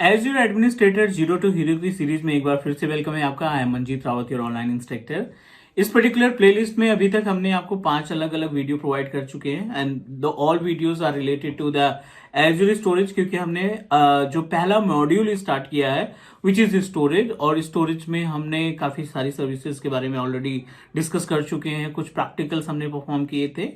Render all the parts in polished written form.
Azure administrator zero to hero की series में एक बार फिर से वेलकम है आपका। I am Manjeet Rawat, your online instructor. इस पर्टिकुलर प्लेलिस्ट में अभी तक हमने आपको 5 अलग अलग वीडियो प्रोवाइड कर चुके हैं and the all videos are related to the Azure storage, क्योंकि हमने जो पहला मॉड्यूल स्टार्ट किया है विच इज स्टोरेज, और स्टोरेज में हमने काफी सारी सर्विसेज के बारे में ऑलरेडी डिस्कस कर चुके हैं। कुछ प्रैक्टिकल्स हमने परफॉर्म किए थे।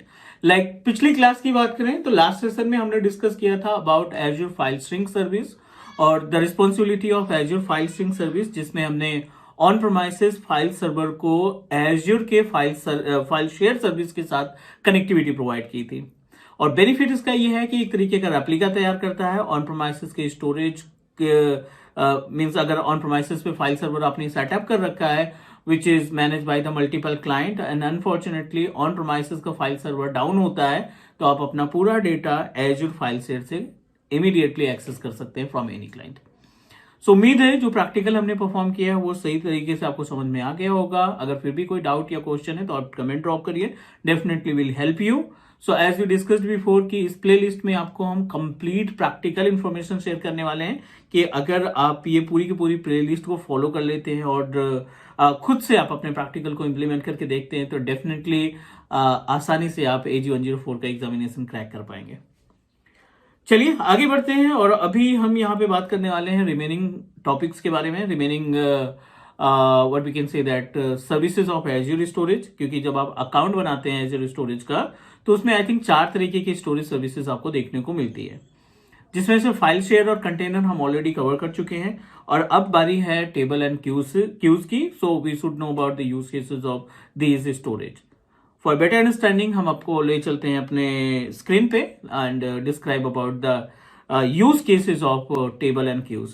पिछली क्लास की बात करें तो लास्ट सेशन में हमने डिस्कस किया था about Azure file string service और the responsibility of Azure file string service, जिसमें हमने ऑन प्रोमाइसेस फाइल सर्वर को एज्योर के फाइल शेयर सर्विस के साथ कनेक्टिविटी प्रोवाइड की थी। और बेनिफिट इसका यह है कि एक तरीके का रेप्लिका तैयार करता है ऑन प्रोमाइसेस के स्टोरेज मींस अगर ऑन प्रोमाइसेस पे फाइल सर्वर आपने सेटअप कर रखा है which is manage by the multiple client and unfortunately on premises का फाइल सर्वर डाउन होता है, तो आप अपना पूरा डेटा एज्योर फाइल शेयर से इमीडिएटली एक्सेस कर सकते हैं फ्रॉम एनी क्लाइंट। सो उम्मीद है जो प्रैक्टिकल हमने परफॉर्म किया है वो सही तरीके से आपको समझ में आ गया होगा। अगर फिर भी कोई डाउट या क्वेश्चन है तो आप कमेंट ड्रॉप करिए, definitely will help you. So as we discussed before कि इस प्लेलिस्ट में आपको हम कंप्लीट प्रैक्टिकल इंफॉर्मेशन शेयर करने वाले हैं कि अगर आप ये पूरी की पूरी प्लेलिस्ट को फॉलो कर लेते हैं और खुद से आप अपने प्रैक्टिकल को इम्प्लीमेंट करके देखते हैं तो डेफिनेटली आसानी से आप AG 104 का एग्जामिनेशन क्रैक कर पाएंगे। चलिए आगे बढ़ते हैं और अभी हम यहाँ पे बात करने वाले हैं रिमेनिंग टॉपिक्स के बारे में, remaining what we can say that services of Azure storage. क्योंकि जब आप अकाउंट बनाते हैं एज्योर स्टोरेज का तो उसमें आई थिंक 4 तरीके की स्टोरेज सर्विसेज आपको देखने को मिलती है, जिसमें से फाइल शेयर और कंटेनर हम ऑलरेडी कवर कर चुके हैं और अब बारी है टेबल एंड क्यूज की। So we should know about the use cases of these storage. For better understanding हम आपको ले चलते हैं अपने स्क्रीन पे and describe about the use cases of table and queues.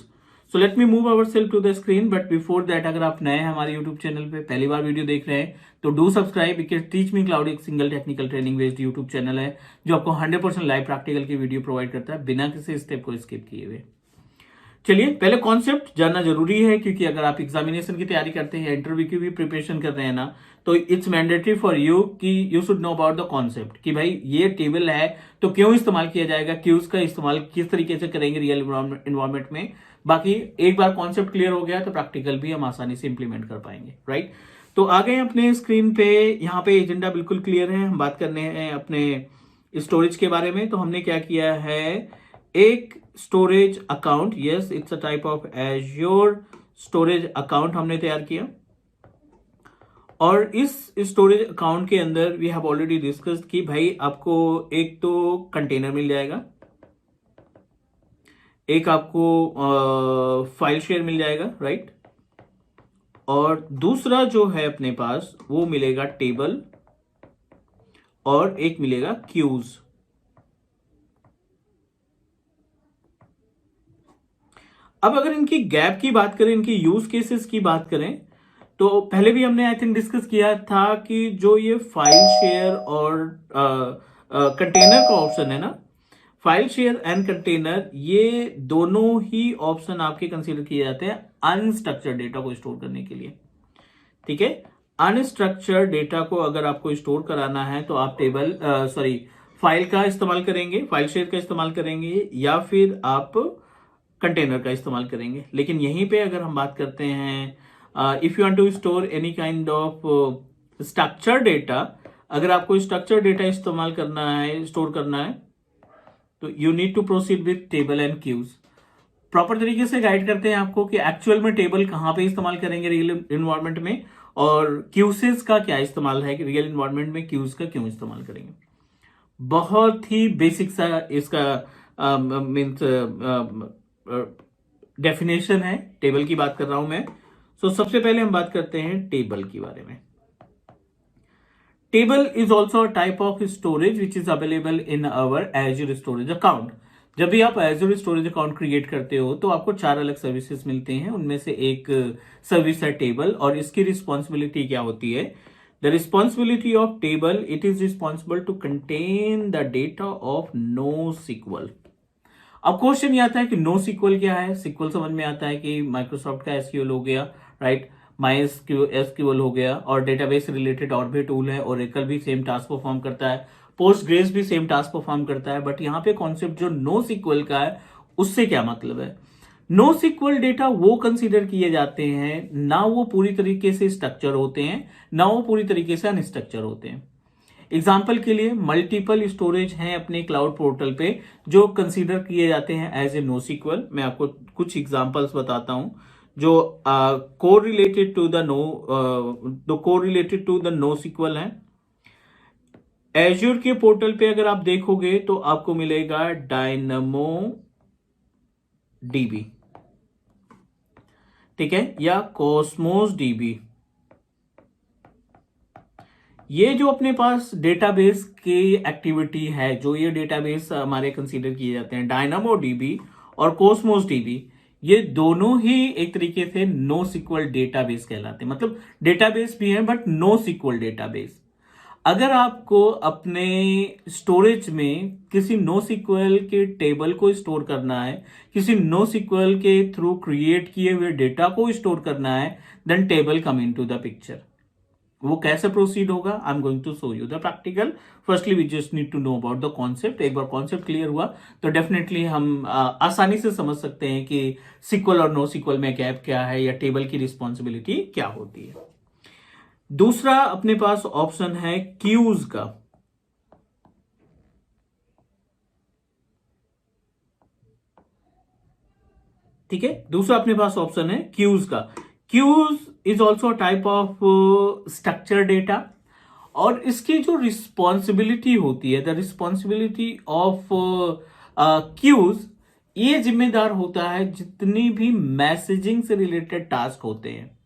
So let me move our self to the screen, but before that अगर आप नए हैं हमारे यूट्यूब चैनल पे, पहली बार वीडियो देख रहे हैं तो do subscribe, because teach me cloud एक single technical training based YouTube channel है जो आपको 100% लाइव प्रैक्टिकल की वीडियो प्रोवाइड करता है बिना किसी स्टेप को स्किप किए हुए। चलिए पहले कॉन्सेप्ट जानना जरूरी है, क्योंकि अगर आप एग्जामिनेशन की तैयारी करते हैं, इंटरव्यू की भी प्रिपरेशन कर रहे हैं ना, तो इट्स मैंडेटरी फॉर यू कि you should know about the concept कि भाई ये टेबल है तो क्यों इस्तेमाल किया जाएगा, क्यूज का इस्तेमाल किस तरीके से करेंगे रियल इन्वायरमेंट में। बाकी एक बार कॉन्सेप्ट क्लियर हो गया तो प्रैक्टिकल भी हम आसानी से इंप्लीमेंट कर पाएंगे, राइट। तो आ गए अपने स्क्रीन पे, यहाँ पे एजेंडा बिल्कुल क्लियर है। हम बात करने हैं अपने स्टोरेज के बारे में। तो हमने क्या किया है, एक storage account, yes it's a type of Azure storage account हमने तैयार किया और इस स्टोरेज अकाउंट के अंदर वी हैव ऑलरेडी डिस्कस्ड कि भाई आपको एक तो कंटेनर मिल जाएगा, एक आपको फाइल शेयर मिल जाएगा, राइट, और दूसरा जो है अपने पास वो मिलेगा टेबल और एक मिलेगा क्यूज। अब अगर इनकी गैप की बात करें, इनकी यूज केसेस की बात करें, तो पहले भी हमने आई थिंक डिस्कस किया था कि जो ये फाइल शेयर और कंटेनर का ऑप्शन है ना, फाइल शेयर एंड कंटेनर, ये दोनों ही ऑप्शन आपके कंसीडर किए जाते हैं अनस्ट्रक्चर्ड डेटा को स्टोर करने के लिए, ठीक है। अनस्ट्रक्चर्ड डेटा को अगर आपको स्टोर कराना है तो आप फाइल का इस्तेमाल करेंगे, फाइल शेयर का इस्तेमाल करेंगे या फिर आप कंटेनर का इस्तेमाल करेंगे। लेकिन यहीं पे अगर हम बात करते हैं if you want to store any kind of structured data, अगर आपको स्ट्रक्चर्ड डेटा इस्तेमाल करना है, स्टोर करना है, तो you need to proceed with table and queues. Proper तरीके से गाइड करते हैं आपको कि एक्चुअल में टेबल कहां पे इस्तेमाल करेंगे रियल इन्वायरमेंट में और क्यूसेस का क्या इस्तेमाल है कि रियल इन्वायरमेंट में क्यूज का क्यों इस्तेमाल करेंगे। बहुत ही बेसिक सा इसका मीन्स डेफिनेशन है, टेबल की बात कर रहा हूं मैं। सबसे पहले हम बात करते हैं टेबल के बारे में। Table is also a type of storage which is available in our azure storage account. जब भी आप एज्योर स्टोरेज अकाउंट क्रिएट करते हो तो आपको 4 अलग सर्विसेज मिलते हैं। उनमें से एक सर्विस है टेबल, और इसकी रिस्पॉन्सिबिलिटी क्या होती है, the responsibility of table, it is responsible to contain the data of NoSQL. अब क्वेश्चन ये आता है कि नो सिक्वल क्या है। सिक्वल समझ में आता है कि माइक्रोसॉफ्ट का एसक्यूएल हो गया, राइट, माई एसक्यूएल हो गया, और डेटाबेस रिलेटेड और भी टूल है, ओरेकल भी सेम टास्क परफॉर्म करता है, पोस्टग्रेस भी सेम टास्क परफॉर्म करता है। बट यहाँ पे कॉन्सेप्ट जो नो सिक्वल का है उससे क्या मतलब है। नो सिक्वल डेटा वो कंसीडर किए जाते हैं ना वो पूरी तरीके से स्ट्रक्चर होते हैं ना वो पूरी तरीके से अनस्ट्रक्चर होते हैं। एग्जाम्पल के लिए मल्टीपल स्टोरेज हैं अपने क्लाउड पोर्टल पे जो कंसीडर किए जाते हैं एज ए नो सिक्वल। मैं आपको कुछ एग्जांपल्स बताता हूं जो correlated to the NoSQL है। एज्योर के पोर्टल पे अगर आप देखोगे तो आपको मिलेगा डायनामो डीबी, ठीक है, या कॉस्मोस डीबी। ये जो अपने पास डेटाबेस की एक्टिविटी है, जो ये डेटाबेस हमारे कंसीडर किए जाते हैं, डायनामो डीबी और कोस्मोस डीबी, ये दोनों ही एक तरीके से नो सिक्वल डेटाबेस कहलाते हैं। मतलब डेटाबेस भी है बट नो सिक्वल डेटाबेस। अगर आपको अपने स्टोरेज में किसी नो सिक्वल के टेबल को स्टोर करना है, किसी नो सिक्वल के थ्रू क्रिएट किए हुए डेटा को स्टोर करना है, then table come into the picture. वो कैसे प्रोसीड होगा, I am going to show you the practical. Firstly we just need to know about the concept. एक बार कॉन्सेप्ट क्लियर हुआ तो डेफिनेटली हम आसानी से समझ सकते हैं कि सिक्वल और नो सिक्वल में गैप क्या है या टेबल की रिस्पॉन्सिबिलिटी क्या होती है। दूसरा अपने पास ऑप्शन है क्यूज का। ठीक है, दूसरा अपने पास ऑप्शन है क्यूज का। Queues is also type of structure data, और इसकी जो रिस्पॉन्सिबिलिटी होती है, द रिस्पॉन्सिबिलिटी ऑफ क्यूज, ये जिम्मेदार होता है जितनी भी मैसेजिंग से रिलेटेड टास्क होते हैं।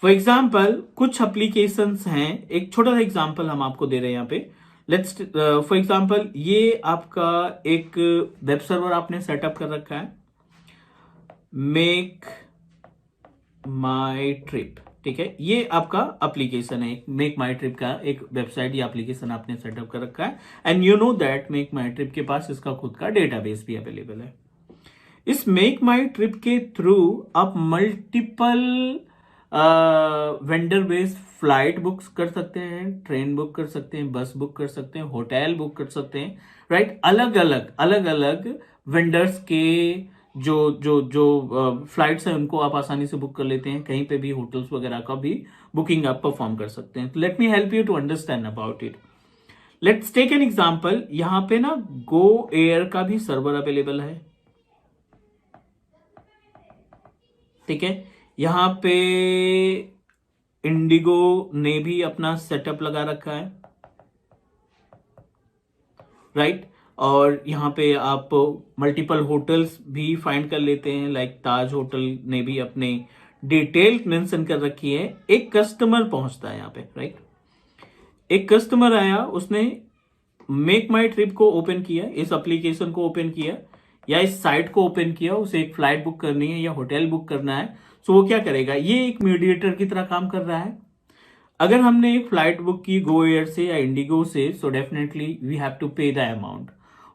फॉर एग्जाम्पल कुछ एप्लीकेशंस हैं, एक छोटा सा एग्जाम्पल हम आपको दे रहे हैं यहाँ पे। लेट्स फॉर एग्जाम्पल ये आपका एक वेब सर्वर आपने सेटअप कर रखा है, मेक माई ट्रिप, ठीक है, ये आपका एप्लीकेशन है, मेक माई ट्रिप का एक वेबसाइट या एप्लीकेशन आपने सेटअप कर रखा है। And you know that make my trip के पास इसका खुद का डेटाबेस भी अवेलेबल है। इस मेक माई ट्रिप के थ्रू आप multiple vendor based flight book कर सकते हैं, ट्रेन बुक कर सकते हैं, बस बुक कर सकते हैं, होटल बुक कर सकते हैं, राइट। अलग अलग वेंडर्स के जो जो जो फ्लाइट्स हैं उनको आप आसानी से बुक कर लेते हैं। कहीं पे भी होटल्स वगैरह का भी बुकिंग आप परफॉर्म कर सकते हैं। तो let me help you to understand about it. Let's take an example. यहां पे ना गो एयर का भी सर्वर अवेलेबल है, ठीक है। यहां पे इंडिगो ने भी अपना सेटअप लगा रखा है, राइट। और यहाँ पे आप मल्टीपल होटल्स भी फाइंड कर लेते हैं, लाइक ताज होटल ने भी अपने डिटेल मेंशन कर रखी है। एक कस्टमर पहुंचता है यहाँ पे, राइट। एक कस्टमर आया, उसने मेक माई ट्रिप को ओपन किया, इस एप्लीकेशन को ओपन किया या इस साइट को ओपन किया, उसे एक फ्लाइट बुक करनी है या होटल बुक करना है। सो वो क्या करेगा, ये एक मीडिएटर की तरह काम कर रहा है। अगर हमने एक फ्लाइट बुक की गो एयर से या इंडिगो से, so definitely we have to pay the amount.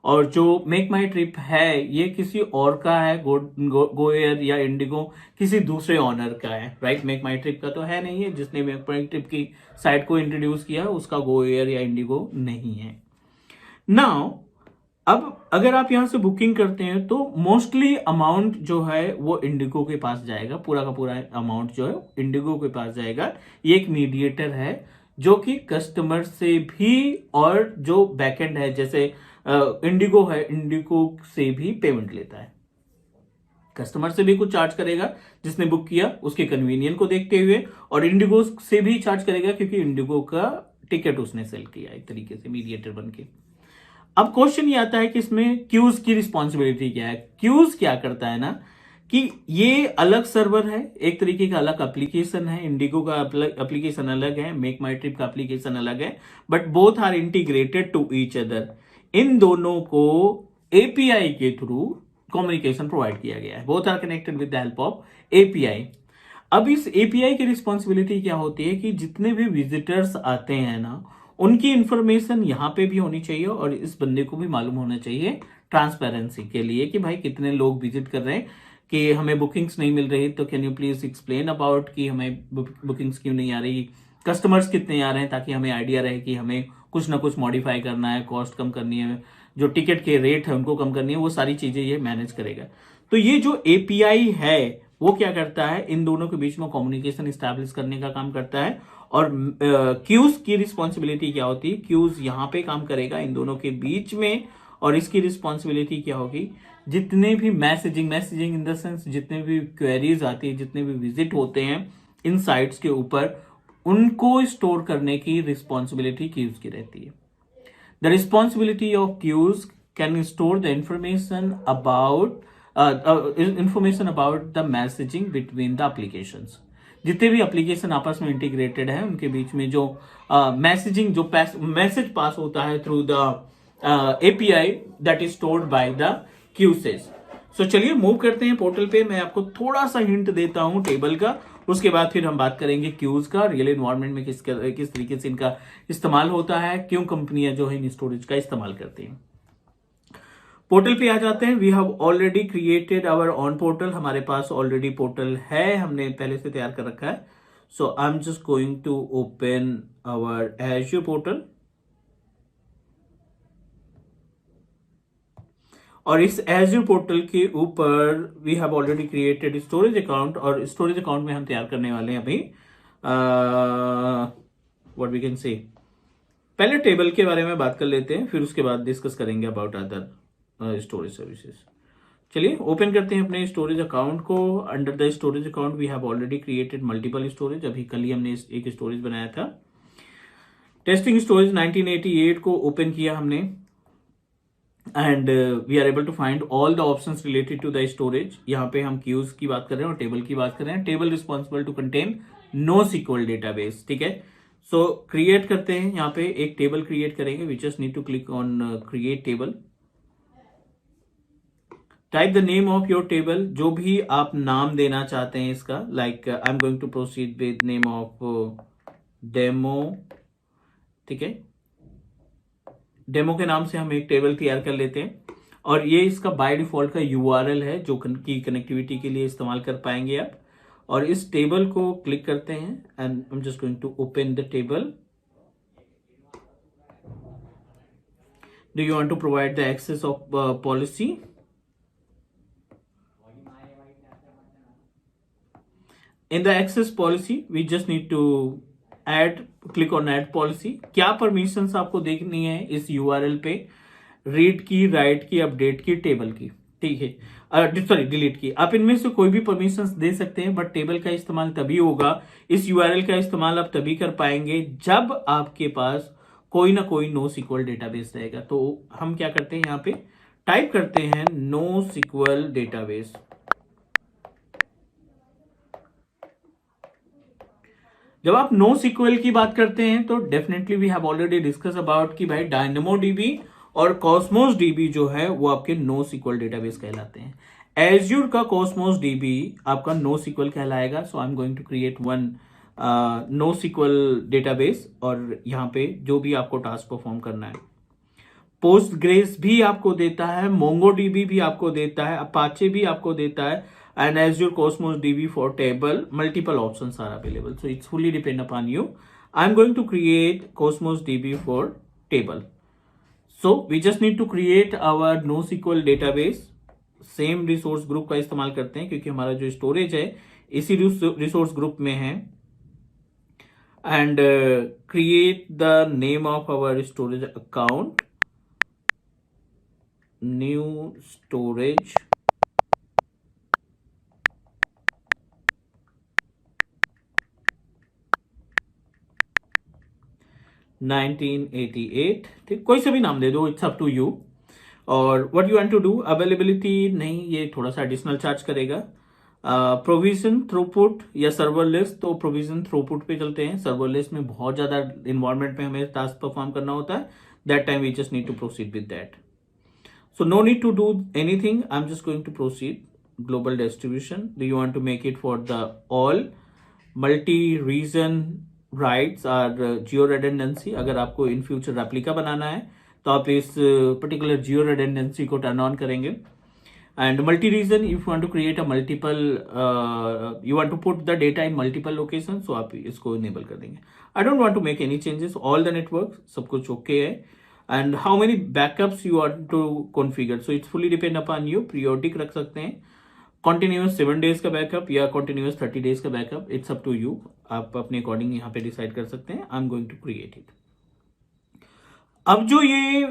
और जो मेक माई ट्रिप है ये किसी और का है, गो एयर या इंडिगो किसी दूसरे ऑनर का है, राइट। मेक माई ट्रिप का तो है नहीं है, जिसने मेक माई ट्रिप की साइट को इंट्रोड्यूस किया उसका गो एयर या इंडिगो नहीं है। नाउ अब अगर आप यहां से बुकिंग करते हैं तो मोस्टली अमाउंट जो है वो इंडिगो के पास जाएगा, पूरा का पूरा अमाउंट जो है इंडिगो के पास जाएगा। ये एक मीडिएटर है जो कि कस्टमर से भी और जो बैकएंड है जैसे इंडिगो है, इंडिगो से भी पेमेंट लेता है। कस्टमर से भी कुछ चार्ज करेगा जिसने बुक किया उसके कन्वीनियंस को देखते हुए, और इंडिगो से भी चार्ज करेगा क्योंकि इंडिगो का टिकट उसने सेल किया एक तरीके से मीडिएटर बन के। अब क्वेश्चन ये आता है कि इसमें क्यूज की रिस्पॉन्सिबिलिटी क्या है। क्यूज क्या करता है ना कि ये अलग सर्वर है, एक तरीके का अलग एप्लीकेशन है, इंडिगो का एप्लीकेशन अलग है, मेक माई ट्रिप का एप्लीकेशन अलग है, but both are integrated to each other. इन दोनों को एपीआई के थ्रू कम्युनिकेशन प्रोवाइड किया गया है, both are connected with the help of API. अब इस एपीआई की रिस्पॉन्सिबिलिटी क्या होती है कि जितने भी विजिटर्स आते हैं ना उनकी इंफॉर्मेशन यहां पे भी होनी चाहिए और इस बंदे को भी मालूम होना चाहिए ट्रांसपेरेंसी के लिए कि भाई कितने लोग विजिट कर रहे हैं, कि हमें बुकिंग्स नहीं मिल रही, तो can you please explain about कि हमें बुकिंग्स क्यों नहीं आ रही, कस्टमर्स कितने आ रहे हैं, ताकि हमें आइडिया रहे कि हमें कुछ ना कुछ मॉडिफाई करना है, कॉस्ट कम करनी है, जो टिकट के रेट है उनको कम करनी है, वो सारी चीजें ये मैनेज करेगा। तो ये जो एपीआई है वो क्या करता है, इन दोनों के बीच में कम्युनिकेशन स्टैब्लिश करने का काम करता है। और क्यूज की रिस्पॉन्सिबिलिटी क्या होती है, क्यूज यहां पे काम करेगा इन दोनों के बीच में, और इसकी रिस्पॉन्सिबिलिटी क्या होगी, जितने भी मैसेजिंग इन द सेंस जितने भी क्वेरीज आती है, जितने भी विजिट होते हैं इन साइट्स के ऊपर, उनको स्टोर करने की रिस्पॉन्सिबिलिटी क्यूज की रहती है। The responsibility of queues can store the information about the messaging between the applications. जितने भी एप्लीकेशन आपस में इंटीग्रेटेड है उनके बीच में जो मैसेजिंग जो मैसेज पास होता है through the API that is stored by the queues. So चलिए मूव करते हैं पोर्टल पे। मैं आपको थोड़ा सा हिंट देता हूं टेबल का, उसके बाद फिर हम बात करेंगे क्यूज का, रियल एनवायरनमेंट में किस तरीके से इनका इस्तेमाल होता है, क्यों कंपनियां जो है इन स्टोरेज का इस्तेमाल करती हैं। पोर्टल पे आ जाते हैं। We have already created our on portal, हमारे पास ऑलरेडी पोर्टल है, हमने पहले से तैयार कर रखा है। So I am just going to open our Azure portal, और इस एज़्योर पोर्टल के ऊपर we have already created storage account, और स्टोरेज अकाउंट में हम तैयार करने वाले हैं अभी व्हाट वी कैन से, पहले टेबल के बारे में बात कर लेते हैं, फिर उसके बाद डिस्कस करेंगे अबाउट अदर स्टोरेज सर्विसेज। चलिए ओपन करते हैं अपने स्टोरेज अकाउंट को। Under the storage account we have already created multiple storage. अभी कल ही हमने एक स्टोरेज बनाया था, टेस्टिंग स्टोरेज 1988 को ओपन किया हमने, and we are able to find all the options related to the storage. यहाँ पे हम क्यूज की बात कर रहे हैं और टेबल की बात कर रहे हैं। Table responsible to contain NoSQL database, ठीक है। सो क्रिएट करते हैं, यहाँ पे एक टेबल क्रिएट करेंगे। We just need to click on create table, type the name of your table, जो भी आप नाम देना चाहते हैं इसका, like I am going to proceed with name of demo, ठीक है। डेमो के नाम से हम एक टेबल तैयार कर लेते हैं, और ये इसका बाय डिफॉल्ट का URL है जो की कनेक्टिविटी के लिए इस्तेमाल कर पाएंगे आप। और इस टेबल को क्लिक करते हैं and I am just going to open the table. Do you want to provide the access of policy? In the access policy, we just need to click on add policy। क्या permissions आपको देखनी है इस URL पे? Read की, right की, update की, table की, ठीक है, सॉरी डिलीट की। आप इनमें से कोई भी परमिशंस दे सकते हैं, बट टेबल का इस्तेमाल तभी होगा, इस URL का इस्तेमाल आप तभी कर पाएंगे जब आपके पास कोई ना कोई NoSQL डेटाबेस रहेगा। तो हम क्या करते हैं, यहाँ पे टाइप करते हैं NoSQL डेटाबेस। जब आप NoSQL की बात करते हैं तो definitely we have already discuss about कि भाई DynamoDB और Cosmos DB जो है वो आपके NoSQL डेटाबेस कहलाते हैं। Azure का Cosmos DB आपका NoSQL कहलाएगा। So I am going to create one NoSQL database, और यहाँ पे जो भी आपको टास्क परफॉर्म करना है, Postgres भी आपको देता है, MongoDB भी आपको देता है, Apache भी आपको देता है, and Azure Cosmos DB for table, multiple options are available, so it's fully depend upon you. I'm going to create Cosmos DB for table. So we just need to create our NoSQL database। Same resource group का इस्तेमाल करते हैं क्योंकि हमारा जो storage है इसी resource group में है। And create the name of our storage account, new storage, $1988, ठीक, कोई से भी नाम दे दो, इट्स अप टू यू। और what you want to do, availability नहीं, ये थोड़ा सा एडिशनल चार्ज करेगा। प्रोविजन थ्रूपुट या सर्वरलेस, तो प्रोविजन थ्रूपुट पे चलते हैं। सर्वरलेस में बहुत ज्यादा इन्वायरमेंट में हमें टास्क परफॉर्म करना होता है, that time we just need to proceed with that. So no need to do anything, I am just going to proceed. Global distribution, do you want to make it for the all multi region writes और geo रेडेंडेंसी। अगर आपको in future replica बनाना है तो आप इस particular geo redundancy को turn on करेंगे। And multi region, if want to create a multiple, you want to put the data in multiple location, so आप इसको इनेबल कर देंगे। I don't want to make any changes, all the network सब कुछ okay है। And how many backups you want to configure, so it's fully depend upon you. Periodic रख सकते हैं, कॉन्टिन्यूस 7 डेज का बैकअप या कॉन्टिन्यूस 30 डेज का backup, it's up to you. आप अपने अकॉर्डिंग यहाँ पे डिसाइड कर सकते हैं। I am going to create it. अब जो ये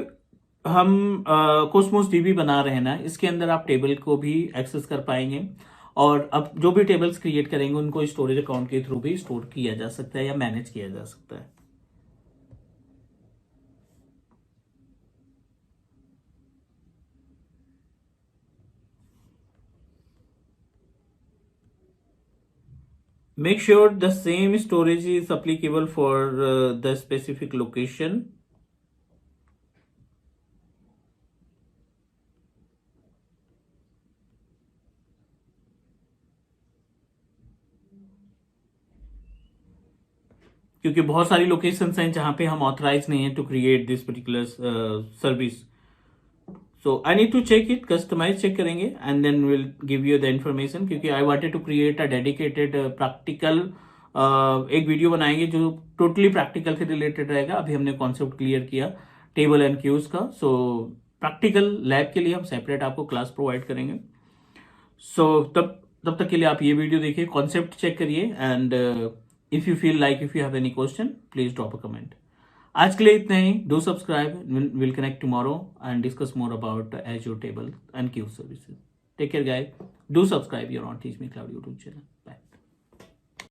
हम कोस्मोस डीबी बना रहे हैं ना, इसके अंदर आप टेबल को भी एक्सेस कर पाएंगे और अब जो भी टेबल्स क्रिएट करेंगे उनको स्टोरेज अकाउंट के थ्रू भी स्टोर किया जा सकता है या मैनेज किया जा सकता है। Make sure the same storage is applicable for the specific location. क्योंकि बहुत सारी लोकेशंस हैं जहां पे हम ऑथराइज नहीं है to create this particular service. So I need to check it, customize check करेंगे and then will give you the information. क्योंकि I wanted to create a dedicated practical एक वीडियो बनाएंगे जो टोटली प्रैक्टिकल से related रहेगा। अभी हमने concept clear किया टेबल एंड क्यूज का। सो प्रैक्टिकल लैब के लिए हम सेपरेट आपको क्लास प्रोवाइड करेंगे। सो तब तक के लिए आप ये वीडियो देखिए, कॉन्सेप्ट चेक करिए and if you feel like if you have any question please drop a comment. आज के लिए इतना ही। Do subscribe, will connect tomorrow and discuss more about Azure table and queue services. Take care guys, do subscribe your on teach me cloud YouTube channel. Bye.